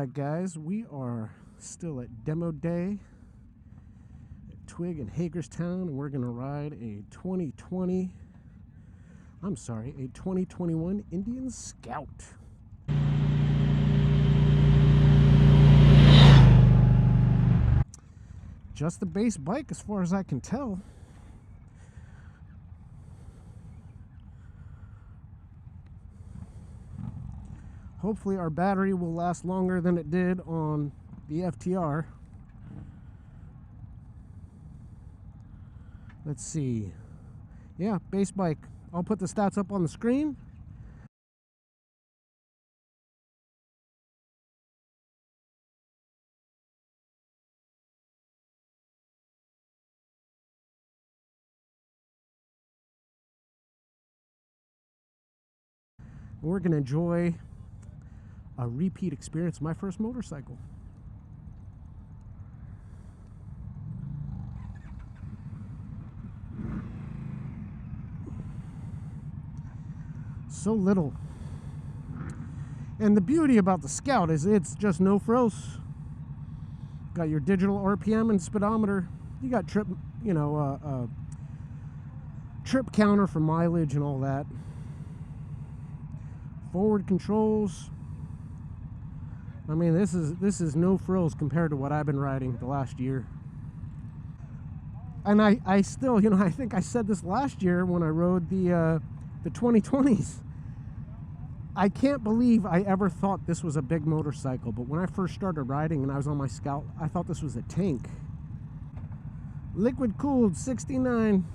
Alright guys, we are still at demo day at Twig in Hagerstown, and we're going to ride a 2021 Indian Scout. Just the base bike as far as I can tell. Hopefully our battery will last longer than it did on the FTR. Let's see. Yeah, base bike. I'll put the stats up on the screen. We're going to enjoy a repeat experience, my first motorcycle. So little. And the beauty about the Scout is it's just no frills. Got your digital RPM and speedometer. You got trip, trip counter for mileage and all that. Forward controls. I mean, this is no frills compared to what I've been riding the last year. And I still, I think I said this last year when I rode the 2020s. I can't believe I ever thought this was a big motorcycle, but when I first started riding and I was on my Scout, I thought this was a tank. Liquid cooled 69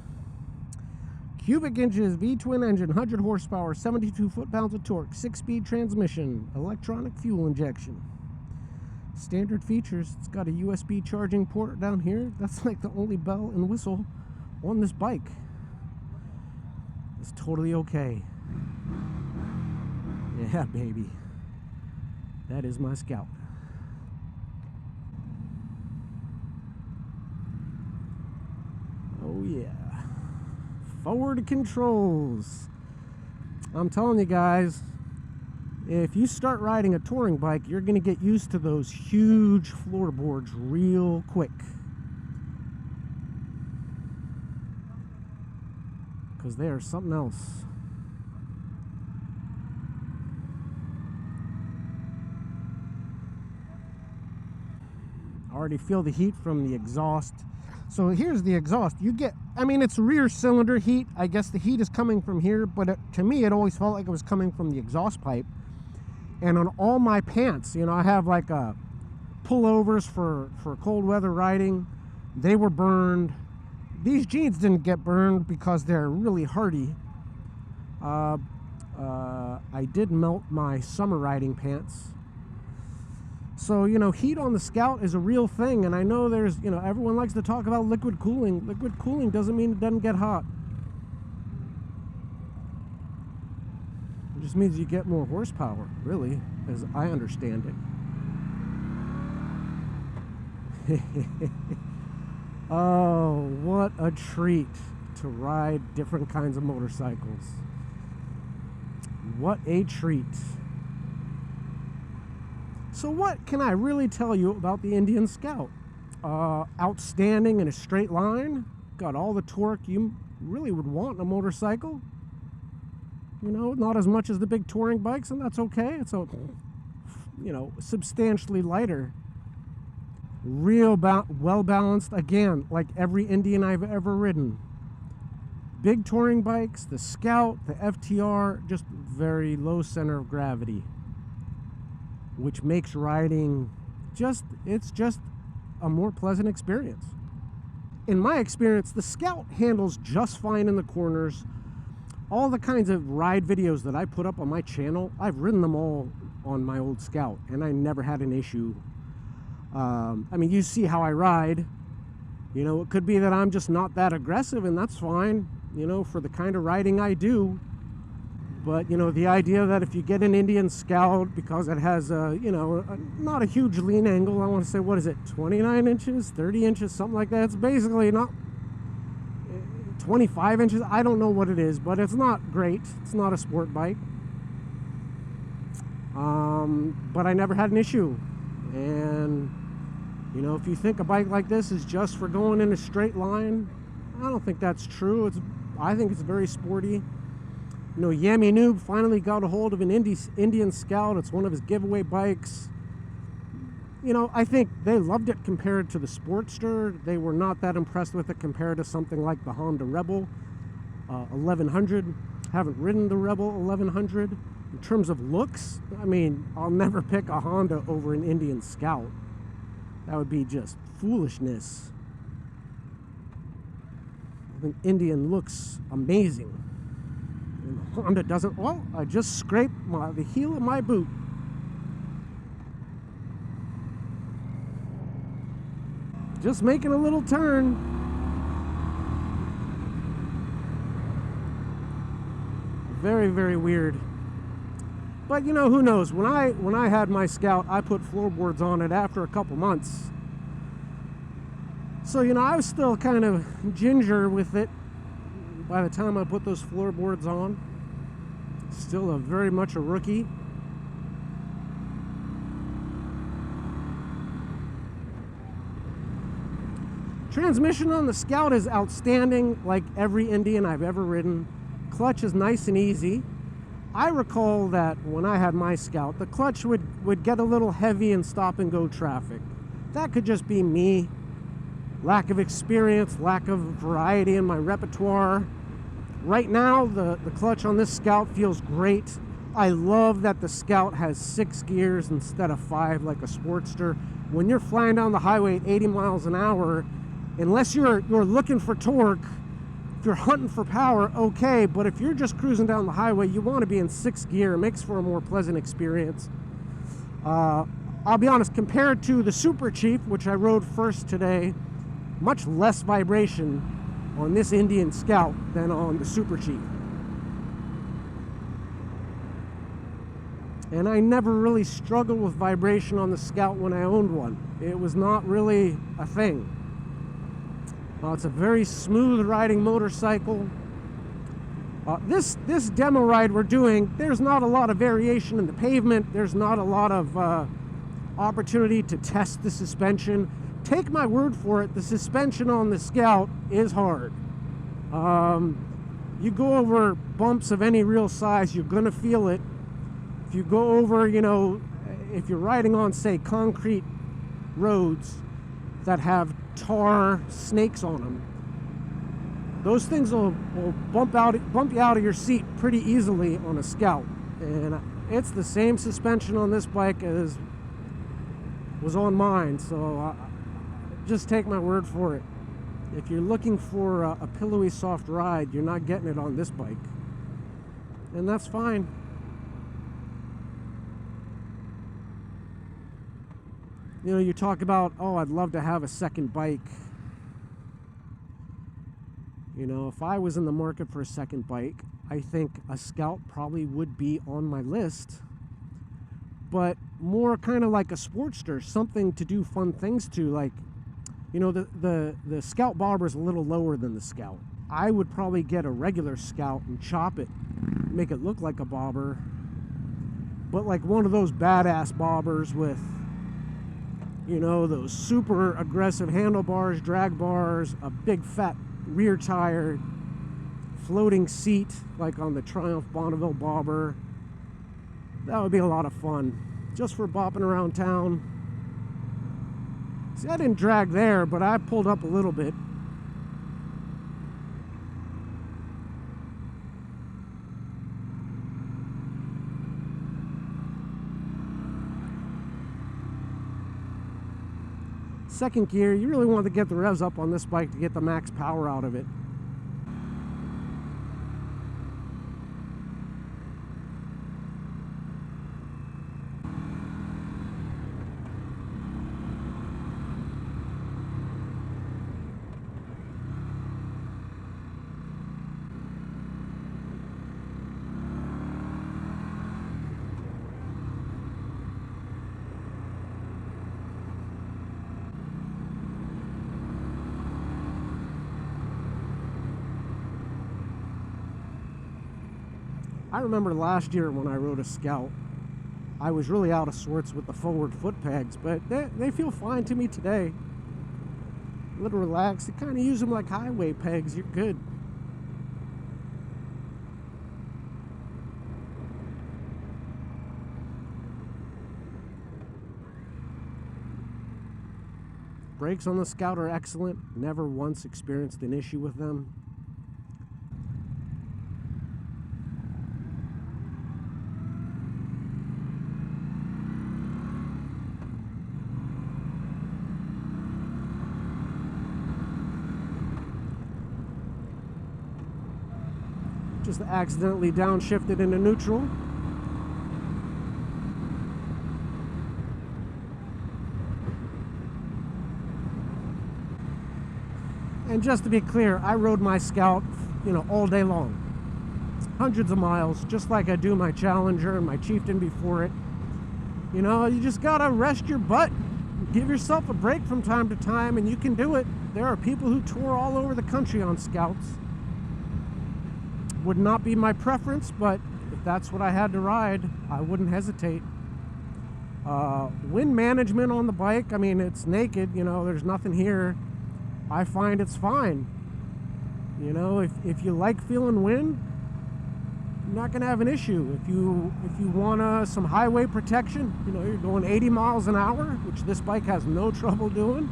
cubic inches V-twin engine, 100 horsepower, 72 foot-pounds of torque, 6-speed transmission, electronic fuel injection. Standard features, it's got a USB charging port down here. That's like the only bell and whistle on this bike. It's totally okay. Yeah, baby. That is my Scout. Oh yeah. Forward controls. I'm telling you guys, if you start riding a touring bike, you're going to get used to those huge floorboards real quick. Because they are something else. I already feel the heat from the exhaust. So here's the exhaust. You get, I mean, it's rear cylinder heat. I guess the heat is coming from here, but to me, it always felt like it was coming from the exhaust pipe. And on all my pants, I have like pullovers for cold weather riding. They were burned. These jeans didn't get burned because they're really hardy. I did melt my summer riding pants. So, heat on the Scout is a real thing, and I know there's, everyone likes to talk about liquid cooling. Liquid cooling doesn't mean it doesn't get hot. It just means you get more horsepower, really, as I understand it. Oh, what a treat to ride different kinds of motorcycles. What a treat. So what can I really tell you about the Indian Scout? Outstanding in a straight line. Got all the torque you really would want in a motorcycle. Not as much as the big touring bikes, and that's okay. It's, substantially lighter. Real well balanced, again, like every Indian I've ever ridden. Big touring bikes, the Scout, the FTR, just very low center of gravity, which makes riding it's just a more pleasant experience. In my experience, the Scout handles just fine in the corners. All the kinds of ride videos that I put up on my channel, I've ridden them all on my old Scout, and I never had an issue. I mean, you see how I ride. It could be that I'm just not that aggressive, and that's fine, for the kind of riding I do. But, the idea that if you get an Indian Scout, because it has not a huge lean angle, I want to say, what is it, 29 inches, 30 inches, something like that. It's basically not 25 inches. I don't know what it is, but it's not great. It's not a sport bike. But I never had an issue. And you know, if you think a bike like this is just for going in a straight line, I don't think that's true. I think it's very sporty. You know, Yami Noob finally got a hold of an Indian Scout. It's one of his giveaway bikes. You know, I think they loved it compared to the Sportster. They were not that impressed with it compared to something like the Honda Rebel 1100. Haven't ridden the Rebel 1100. In terms of looks, I mean, I'll never pick a Honda over an Indian Scout. That would be just foolishness. I think Indian looks amazing. And Honda doesn't. Well, I just scraped the heel of my boot. Just making a little turn. Very, very weird. But you know, who knows? When I had my Scout, I put floorboards on it after a couple months. So, you know, I was still kind of ginger with it by the time I put those floorboards on. Still very much a rookie. Transmission on the Scout is outstanding, like every Indian I've ever ridden. Clutch is nice and easy. I recall that when I had my Scout, the clutch would get a little heavy in stop and go traffic. That could just be me. Lack of experience, lack of variety in my repertoire. Right now, the clutch on this Scout feels great. I love that the Scout has 6 gears instead of 5 like a Sportster. When you're flying down the highway at 80 miles an hour, unless you're looking for torque, if you're hunting for power, okay, but if you're just cruising down the highway, you want to be in 6 gear. It makes for a more pleasant experience. I'll be honest, compared to the Super Chief, which I rode first today, much less vibration on this Indian Scout than on the Super Chief. And I never really struggled with vibration on the Scout when I owned one. It was not really a thing. It's a very smooth riding motorcycle. This demo ride we're doing, there's not a lot of variation in the pavement. There's not a lot of opportunity to test the suspension. Take my word for it, the suspension on the Scout is hard. You go over bumps of any real size, you're gonna feel it. If you go over, you know, if you're riding on, say, concrete roads that have tar snakes on them, those things will bump you out of your seat pretty easily on a Scout. And it's the same suspension on this bike as was on mine, so just take my word for it. If you're looking for a pillowy soft ride, you're not getting it on this bike, and that's fine. You know, you talk about, oh, I'd love to have a second bike. You know, if I was in the market for a second bike, I think a Scout probably would be on my list. But more kind of like a Sportster, something to do fun things to. Like, you know, the Scout bobber is a little lower than the Scout. I would probably get a regular Scout and chop it, make it look like a bobber. But like one of those badass bobbers with, you know, those super aggressive handlebars, drag bars, a big fat rear tire, floating seat like on the Triumph Bonneville bobber. That would be a lot of fun, just for bopping around town. See, I didn't drag there, but I pulled up a little bit. Second gear, you really want to get the revs up on this bike to get the max power out of it. I remember last year when I rode a Scout, I was really out of sorts with the forward foot pegs, but they feel fine to me today. A little relaxed. You kind of use them like highway pegs. You're good. Brakes on the Scout are excellent. Never once experienced an issue with them. Just accidentally downshifted into neutral. And just to be clear, I rode my Scout, all day long. Hundreds of miles, just like I do my Challenger and my Chieftain before it. You just gotta rest your butt. Give yourself a break from time to time, and you can do it. There are people who tour all over the country on Scouts. Would not be my preference, but if that's what I had to ride, I wouldn't hesitate. Wind management on the bike, it's naked, there's nothing here. I find it's fine. If you like feeling wind, you're not gonna have an issue. If you want some highway protection, you're going 80 miles an hour, which this bike has no trouble doing,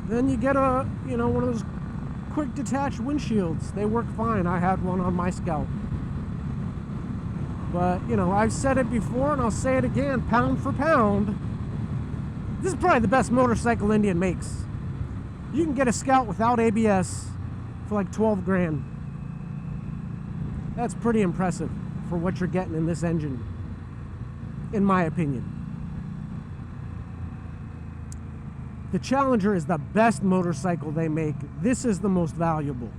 then you get one of those quick detach windshields. They work fine. I had one on my Scout. But, I've said it before and I'll say it again, pound for pound, this is probably the best motorcycle Indian makes. You can get a Scout without ABS for like 12 grand. That's pretty impressive for what you're getting in this engine, in my opinion. The Challenger is the best motorcycle they make. This is the most valuable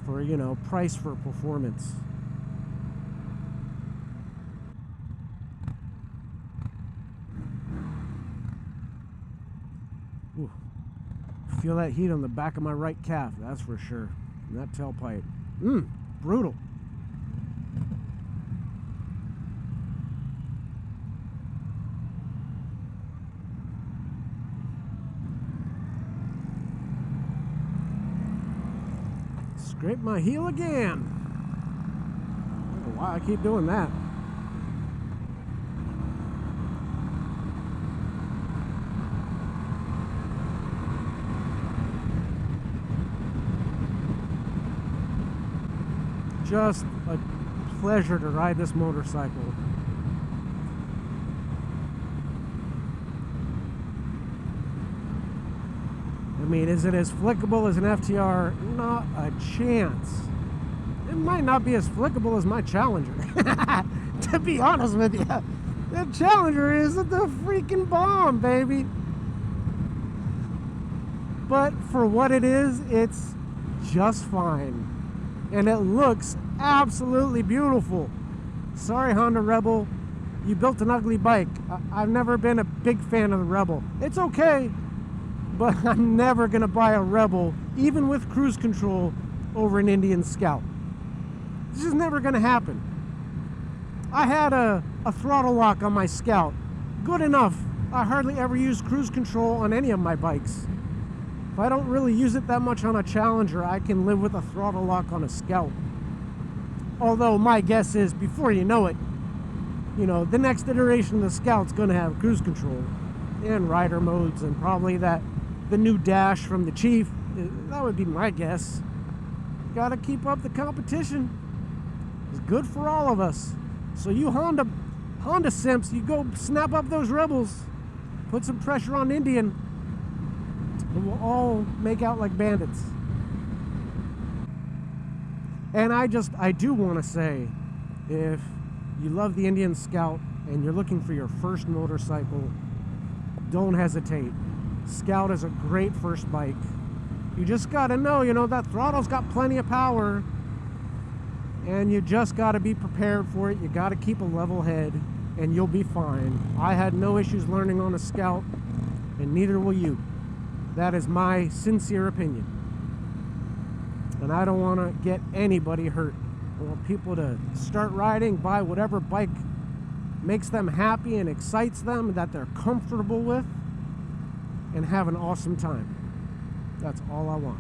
for, price for performance. Ooh. Feel that heat on the back of my right calf, that's for sure. And that tailpipe. Brutal. Scrape my heel again. I don't know why I keep doing that. Just a pleasure to ride this motorcycle. Is it as flickable as an FTR? Not a chance. It might not be as flickable as my Challenger. To be honest with you, that Challenger is the freaking bomb, baby. But for what it is, it's just fine. And it looks absolutely beautiful. Sorry, Honda Rebel, you built an ugly bike. I've never been a big fan of the Rebel. It's okay, but I'm never gonna buy a Rebel, even with cruise control, over an Indian Scout. This is never gonna happen. I had a throttle lock on my Scout. Good enough. I hardly ever use cruise control on any of my bikes. If I don't really use it that much on a Challenger, I can live with a throttle lock on a Scout. Although my guess is, before you know it, the next iteration of the Scout's gonna have cruise control and rider modes, and probably the new dash from the Chief. That would be my guess. Gotta keep up the competition. It's good for all of us. So you Honda simps, you go snap up those Rebels, put some pressure on Indian, and we'll all make out like bandits. And I do want to say, if you love the Indian Scout and you're looking for your first motorcycle, don't hesitate. Scout is a great first bike. You just got to know, that throttle's got plenty of power, and you just got to be prepared for it. You got to keep a level head, and you'll be fine. I had no issues learning on a Scout, and neither will you. That is my sincere opinion. And I don't want to get anybody hurt I want people to start riding, buy whatever bike makes them happy and excites them, that they're comfortable with, and have an awesome time. That's all I want.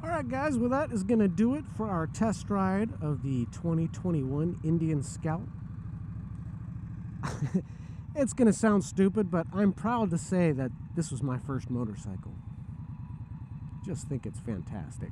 Alright guys, well that is going to do it for our test ride of the 2021 Indian Scout. It's going to sound stupid, but I'm proud to say that this was my first motorcycle. Just think it's fantastic.